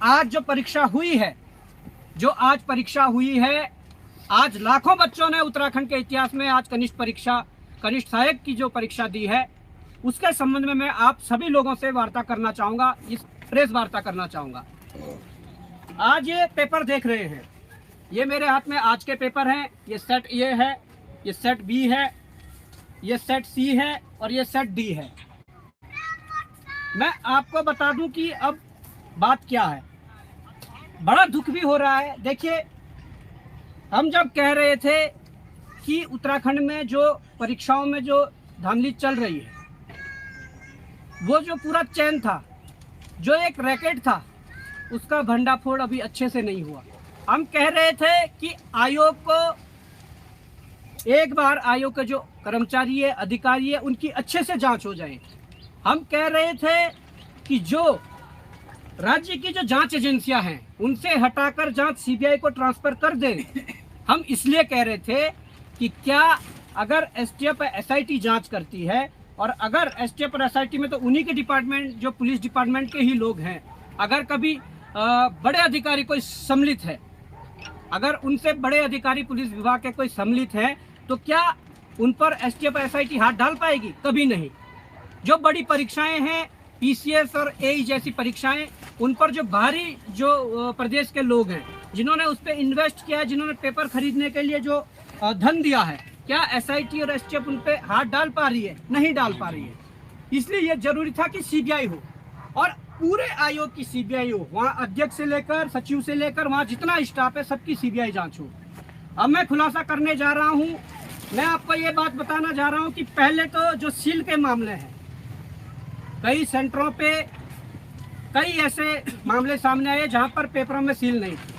आज जो परीक्षा हुई है, आज लाखों बच्चों ने उत्तराखंड के इतिहास में आज कनिष्ठ सहायक की जो परीक्षा दी है, उसके संबंध में मैं आप सभी लोगों से वार्ता करना चाहूँगा, इस प्रेस वार्ता करना चाहूँगा। आज ये पेपर देख रहे हैं, ये मेरे हाथ में आज के पेपर हैं। ये सेट ए है, ये सेट बी है, ये सेट सी है और ये सेट डी है। मैं आपको बता दूं कि अब बात क्या है। बड़ा दुख भी हो रहा है। देखिए, हम जब कह रहे थे कि उत्तराखंड में जो परीक्षाओं में जो धांधली चल रही है, वो जो पूरा चैन था, जो एक रैकेट था, उसका भंडाफोड़ अभी अच्छे से नहीं हुआ। हम कह रहे थे कि आयोग को एक बार आयोग के जो कर्मचारी है, अधिकारी है, उनकी अच्छे से जांच हो जाए। हम कह रहे थे कि जो राज्य की जो जांच एजेंसियां हैं, उनसे हटाकर जांच सीबीआई को ट्रांसफर कर दें। हम इसलिए कह रहे थे कि क्या अगर एसटीएफ एसआईटी जांच करती है, और अगर एसटीएफ और एसआईटी में तो उन्हीं के डिपार्टमेंट, जो पुलिस डिपार्टमेंट के ही लोग हैं, अगर कभी बड़े अधिकारी कोई सम्मिलित है, अगर उनसे बड़े अधिकारी पुलिस विभाग के कोई सम्मिलित हैं, तो क्या उन पर एसटीएफ एसआईटी हाथ डाल पाएगी? कभी नहीं। जो बड़ी परीक्षाएं हैं, पीसीएस और एई जैसी परीक्षाएं, उन पर जो बाहरी जो प्रदेश के लोग हैं, जिन्होंने उस पर इन्वेस्ट किया है, जिन्होंने पेपर खरीदने के लिए जो धन दिया है, क्या एसआईटी और एसटीएफ उन पे हाथ डाल पा रही है? नहीं डाल पा रही है। इसलिए यह जरूरी था कि सीबीआई हो, और पूरे आयोग की सीबीआई हो। वहाँ अध्यक्ष से लेकर सचिव से लेकर वहाँ जितना स्टाफ है, सबकी सीबीआई जांच हो। अब मैं खुलासा करने जा रहा हूँ। मैं आपको ये बात बताना जा रहा हूँ कि पहले तो जो सील के मामले हैं, कई सेंटरों पे कई ऐसे मामले सामने आए जहाँ पर पेपरों में सील नहीं थी।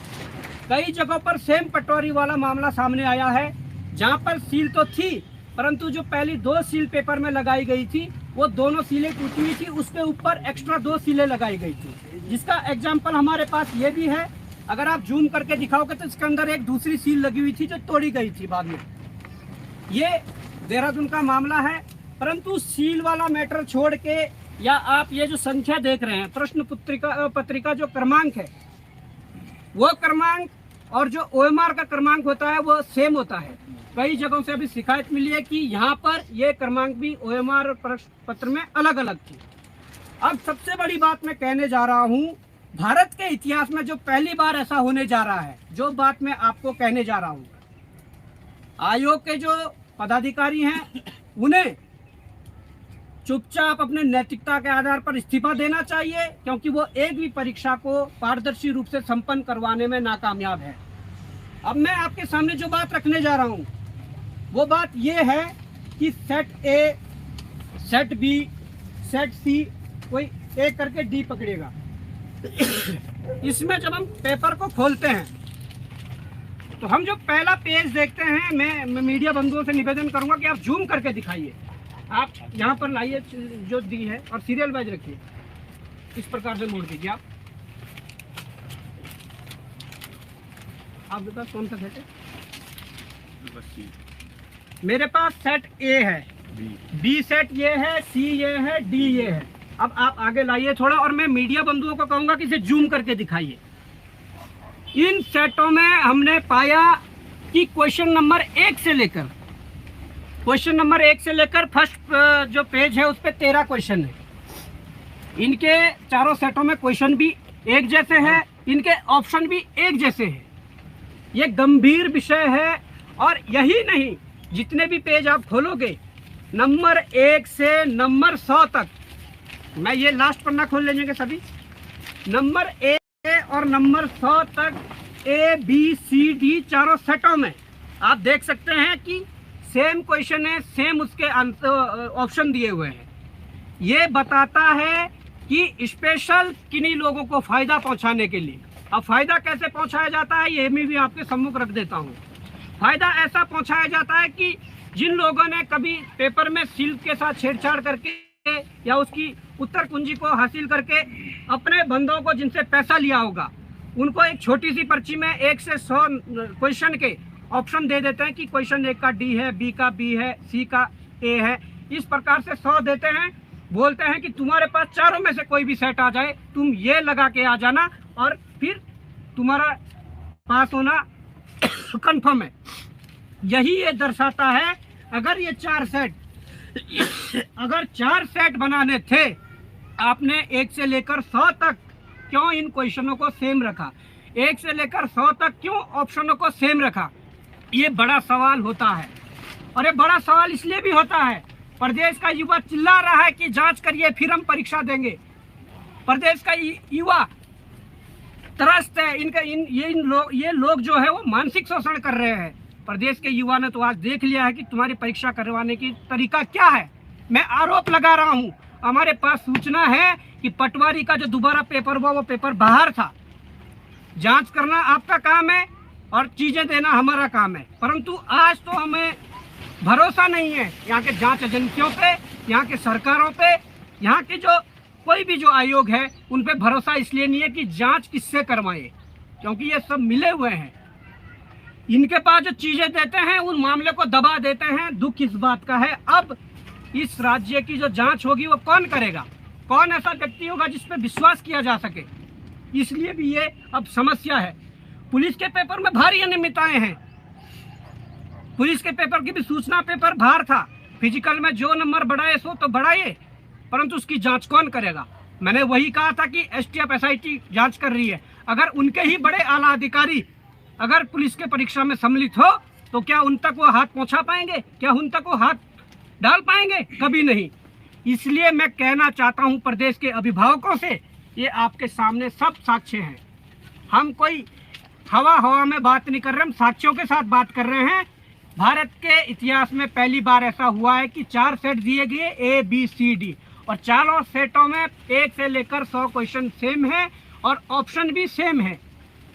कई जगहों पर सेम पटवारी वाला मामला सामने आया है, जहाँ पर सील तो थी, परंतु जो पहली 2 सील पेपर में लगाई गई थी, वो दोनों सीलें टूटी हुई थी, उसके ऊपर एक्स्ट्रा 2 सीलें लगाई गई थी, जिसका एग्जाम्पल हमारे पास ये भी है। अगर आप जूम करके दिखाओगे तो इसके अंदर एक दूसरी सील लगी हुई थी जो तोड़ी गई थी बाद में। ये देहरादून का मामला है। परंतु सील वाला मैटर छोड़ के, या आप ये जो संख्या देख रहे हैं, प्रश्न पत्रिका जो क्रमांक है, वो क्रमांक और जो ओएमआर का क्रमांक होता है वो सेम होता है। कई जगहों से अभी शिकायत मिली है कि यहाँ पर ये क्रमांक भी ओएमआर और प्रश्न पत्र में अलग अलग थी। अब सबसे बड़ी बात मैं कहने जा रहा हूँ, भारत के इतिहास में जो पहली बार ऐसा होने जा रहा है, जो बात मैं आपको कहने जा रहा हूँ, आयोग के जो पदाधिकारी हैं, उन्हें चुपचाप अपने नैतिकता के आधार पर इस्तीफा देना चाहिए, क्योंकि वो एक भी परीक्षा को पारदर्शी रूप से संपन्न करवाने में नाकामयाब है। अब मैं आपके सामने जो बात रखने जा रहा हूँ, वो बात ये है कि set A, set B, set C, कोई एक करके डी पकड़ेगा। इसमें जब हम पेपर को खोलते हैं, तो हम जो पहला पेज देखते हैं, मैं मीडिया बंधुओं से निवेदन करूंगा कि आप जूम करके दिखाइए। आप यहाँ पर लाइए जो दी है, और सीरियल वाइज रखिए, इस प्रकार से मोड़ दीजिए। आप बता कौन सा सेट है? मेरे पास सेट ए है, बी सेट ये है, सी ये है, डी ये है। अब आप आगे लाइए थोड़ा, और मैं मीडिया बंधुओं को कहूंगा कि इसे जूम करके दिखाइए। इन सेटों में हमने पाया कि क्वेश्चन नंबर 1 से लेकर फर्स्ट जो पेज है, उस पे 13 क्वेश्चन है। इनके चारों सेटों में क्वेश्चन भी एक जैसे हैं, इनके ऑप्शन भी एक जैसे हैं। ये गंभीर विषय है। और यही नहीं, जितने भी पेज आप खोलोगे, नंबर 1 से नंबर 100 तक, मैं ये लास्ट पन्ना खोल लेंगे सभी, नंबर 1 और नंबर 100 तक ए बी सी डी चारों सेटों में आप देख सकते हैं कि सेम क्वेश्चन है, सेम उसके ऑप्शन दिए हुए हैं। ये बताता है कि स्पेशल किन्हीं लोगों को फायदा पहुंचाने के लिए। अब फायदा कैसे पहुंचाया जाता है, ये मैं भी आपके सम्मुख रख देता हूं। फायदा ऐसा पहुंचाया जाता है कि जिन लोगों ने कभी पेपर में सील के साथ छेड़छाड़ करके या उसकी उत्तर कुंजी को हासिल करके अपने बंदों को जिनसे पैसा लिया होगा, उनको एक छोटी सी पर्ची में 1 से 100 क्वेश्चन के ऑप्शन दे देते हैं कि क्वेश्चन 1 का डी है, बी का बी है, सी का ए है। इस प्रकार से 100 देते हैं बोलते हैं कि तुम्हारे पास चारों में से कोई भी सेट आ जाए, तुम ये लगा के आ जाना और फिर तुम्हारा पास होना कंफर्म है। यही ये दर्शाता है, अगर ये 4 सेट अगर 4 सेट बनाने थे, आपने 1 से लेकर 100 तक क्यों इन क्वेश्चनों को सेम रखा? 1 से लेकर 100 तक क्यों ऑप्शनों को सेम रखा? ये बड़ा सवाल होता है। और ये बड़ा सवाल इसलिए भी होता है, प्रदेश का युवा चिल्ला रहा है कि जांच करिए फिर हम परीक्षा देंगे। प्रदेश का युवा त्रस्त है, ये लोग जो है वो मानसिक शोषण कर रहे हैं। प्रदेश के युवा ने तो आज देख लिया है कि तुम्हारी परीक्षा करवाने की तरीका क्या है। मैं आरोप लगा रहा हूँ, हमारे पास सूचना है कि पटवारी का जो दोबारा पेपर हुआ वो पेपर बाहर था। जांच करना आपका काम है और चीजें देना हमारा काम है, परंतु आज तो हमें भरोसा नहीं है यहाँ के जांच एजेंसियों पे, यहाँ के सरकारों पे, यहाँ के जो कोई भी जो आयोग है उन पे भरोसा इसलिए नहीं है कि जांच किससे करवाएं, क्योंकि ये सब मिले हुए हैं। इनके पास जो चीजें देते हैं उन मामले को दबा देते हैं। दुख इस बात का है, अब इस राज्य की जो जांच होगी वो कौन करेगा? कौन ऐसा व्यक्ति होगा जिस पे विश्वास किया जा सके? इसलिए भी ये अब समस्या है। पुलिस के पेपर में भारी अनियमितताएं हैं। पुलिस के पेपर की भी सूचना पेपर बाहर था। फिजिकल में जो नंबर बढ़ाए सो तो बढ़ाइए, परंतु उसकी जांच कौन करेगा? मैंने वही कहा था कि एसटीएफ एसआईटी जांच कर रही है। अगर उनके ही बड़े आला अधिकारी अगर पुलिस के परीक्षा में सम्मिलित हो तो क्या उन तक वो हाथ पहुंचा पाएंगे? क्या उन तक वो हाथ डाल पाएंगे? कभी नहीं। इसलिए मैं कहना चाहता हूं प्रदेश के अभिभावकों से, ये आपके सामने सब साक्ष्य हैं। हम कोई हवा में बात नहीं कर रहे, हम साक्ष्यों के साथ बात कर रहे हैं। भारत के इतिहास में पहली बार ऐसा हुआ है कि 4 सेट दिए गए ABCD, और चारों सेटों में 1 से लेकर 100 क्वेश्चन सेम है और ऑप्शन भी सेम है।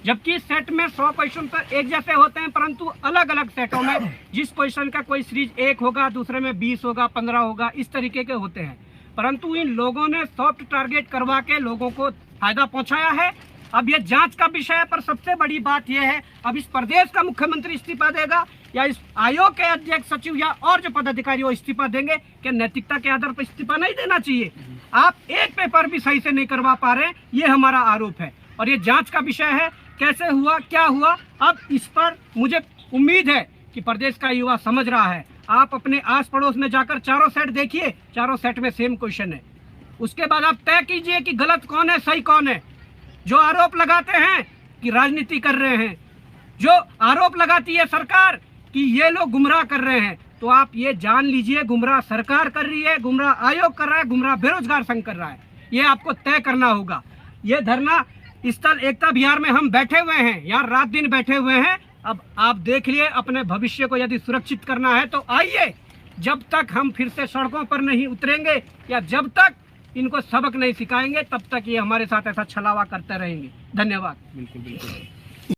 जबकि सेट में 100 क्वेश्चन तो एक जैसे होते हैं, परंतु अलग अलग सेटों में जिस क्वेश्चन का कोई सीरीज 1 होगा, दूसरे में 20 होगा, 15 होगा, इस तरीके के होते हैं। परंतु इन लोगों ने सॉफ्ट टारगेट करवा के लोगों को फायदा पहुंचाया है। अब ये जांच का विषय है, पर सबसे बड़ी बात यह है, अब इस प्रदेश का मुख्यमंत्री इस्तीफा देगा या इस आयोग के अध्यक्ष सचिव या और जो पदाधिकारी वो इस्तीफा देंगे? क्या नैतिकता के आधार पर इस्तीफा नहीं देना चाहिए? आप एक पेपर भी सही से नहीं करवा पा रहे, ये हमारा आरोप है और ये जांच का विषय है। कैसे हुआ, क्या हुआ, अब इस पर मुझे उम्मीद है कि प्रदेश का युवा समझ रहा है। आप अपने आस पड़ोस में जाकर चारों सेट देखिए, चारों सेट में सेम क्वेश्चन है। उसके बाद आप तय कीजिए कि गलत कौन है, सही कौन है। जो आरोप लगाते हैं कि राजनीति कर रहे हैं, जो आरोप लगाती है सरकार कि ये लोग गुमराह कर रहे हैं, तो आप ये जान लीजिए गुमराह सरकार कर रही है, गुमराह आयोग कर रहा है, गुमराह बेरोजगार संघ कर रहा है। ये आपको तय करना होगा। ये धरना स्थल एकता विहार में हम बैठे हुए हैं, यहाँ रात दिन बैठे हुए हैं। अब आप देख लिए, अपने भविष्य को यदि सुरक्षित करना है तो आइए। जब तक हम फिर से सड़कों पर नहीं उतरेंगे या जब तक इनको सबक नहीं सिखाएंगे, तब तक ये हमारे साथ ऐसा छलावा करते रहेंगे। धन्यवाद। बिल्कुल बिल्कुल।